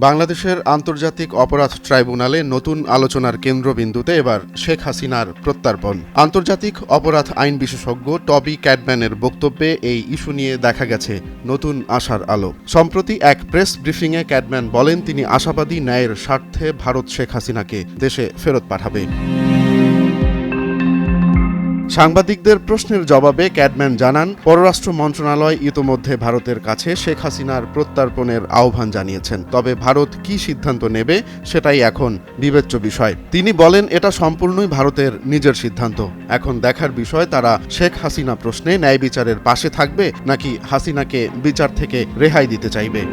বাংলাদেশের আন্তর্জাতিক অপরাধ ট্রাইব্যুনালে নতুন আলোচনার কেন্দ্রবিন্দুতে এবার শেখ হাসিনার প্রত্যর্পণ। আন্তর্জাতিক অপরাধ আইন বিশেষজ্ঞ টবি ক্যাডম্যানের বক্তব্যে এই ইস্যু নিয়ে দেখা গেছে নতুন আশার আলো। সম্প্রতি এক প্রেস ব্রিফিংয়ে ক্যাডম্যান বলেন তিনি আশাবাদী ন্যায়ের স্বার্থে ভারত শেখ হাসিনাকে দেশে ফেরত পাঠাবে। সাংবাদিকদের প্রশ্নের জবাবে ক্যাডম্যান জানান, পররাষ্ট্র মন্ত্রণালয় ইতোমধ্যে ভারতের কাছে শেখ হাসিনার প্রত্যর্পণের আহ্বান জানিয়েছেন। তবে ভারত কী সিদ্ধান্ত নেবে সেটাই এখন বিবেচ্য বিষয়। তিনি বলেন, এটা সম্পূর্ণই ভারতের নিজের সিদ্ধান্ত। এখন দেখার বিষয় তারা শেখ হাসিনা প্রশ্নে ন্যায় বিচারের পাশে থাকবে নাকি হাসিনাকে বিচার থেকে রেহাই দিতে চাইবে।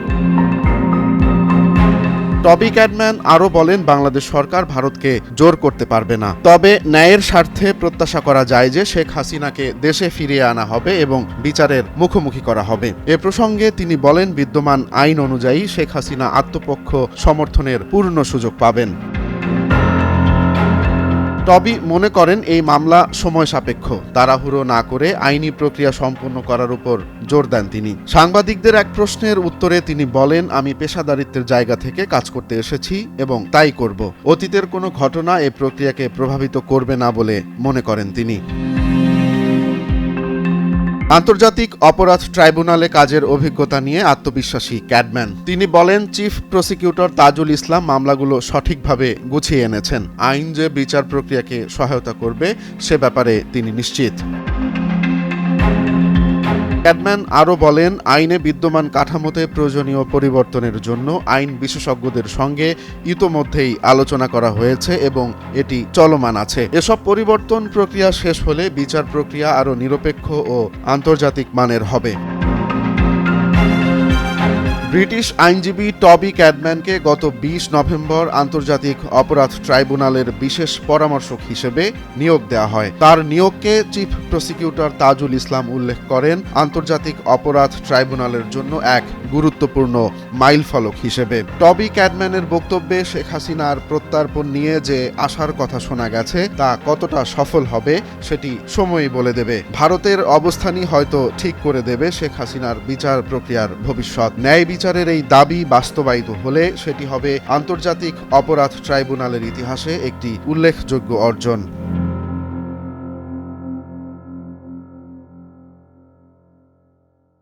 টবি ক্যাডম্যান আরও বলেন, বাংলাদেশ সরকার ভারতকে জোর করতে পারবে না, তবে ন্যায়ের স্বার্থে প্রত্যাশা করা যায় যে শেখ হাসিনাকে দেশে ফিরিয়ে আনা হবে এবং বিচারের মুখোমুখি করা হবে। এ প্রসঙ্গে তিনি বলেন, বিদ্যমান আইন অনুযায়ী শেখ হাসিনা আত্মপক্ষ সমর্থনের পূর্ণ সুযোগ পাবেন। টবি মনে করেন এই মামলা সময় সাপেক্ষ, তাড়াহুড়ো না করে আইনি প্রক্রিয়া সম্পন্ন করার উপর জোর দেন তিনি। সাংবাদিকদের এক প্রশ্নের উত্তরে তিনি বলেন, আমি পেশাদারিত্বের জায়গা থেকে কাজ করতে এসেছি এবং তাই করব। অতীতের কোনো ঘটনা এ প্রক্রিয়াকে প্রভাবিত করবে না বলে মনে করেন তিনি। আন্তর্জাতিক অপরাধ ট্রাইব্যুনালে কাজের অভিজ্ঞতা নিয়ে আত্মবিশ্বাসী ক্যাডম্যান। তিনি বলেন, চিফ প্রসিকিউটর তাজুল ইসলাম মামলাগুলো সঠিকভাবে গুছিয়ে এনেছেন। আইন যে বিচার প্রক্রিয়াকে সহায়তা করবে সে ব্যাপারে তিনি নিশ্চিত। ক্যাডম্যান আরও বলেন, আইনে বিদ্যমান কাঠামোতে প্রয়োজনীয় পরিবর্তনের জন্য আইন বিশেষজ্ঞদের সঙ্গে ইতোমধ্যেই আলোচনা করা হয়েছে এবং এটি চলমান আছে। এসব পরিবর্তন প্রক্রিয়া শেষ হলে বিচার প্রক্রিয়া আরও নিরপেক্ষ ও আন্তর্জাতিক মানের হবে। ব্রিটিশ আইনজীবী টবি ক্যাডম্যানকে গত ২০ নভেম্বর আন্তর্জাতিক অপরাধ ট্রাইব্যুনালের বিশেষ পরামর্শক হিসেবে নিয়োগ দেওয়া হয়। তার নিয়োগকে চিফ প্রসিকিউটর তাজুল ইসলাম উল্লেখ করেন আন্তর্জাতিক অপরাধ ট্রাইব্যুনালের জন্য এক গুরুত্বপূর্ণ মাইলফলক হিসেবে। টবি ক্যাডম্যানের বক্তব্যে শেখ হাসিনার প্রত্যর্পণ নিয়ে যে আশার কথা শোনা গেছে তা কতটা সফল হবে সেটি সময়ই বলে দেবে। ভারতের অবস্থানই হয়তো ঠিক করে দেবে শেখ হাসিনার বিচার প্রক্রিয়ার ভবিষ্যৎ। ন্যায় বিচারের এই দাবি বাস্তবায়িত হলে সেটি হবে আন্তর্জাতিক অপরাধ ট্রাইব্যুনালের ইতিহাসে একটি উল্লেখযোগ্য অর্জন।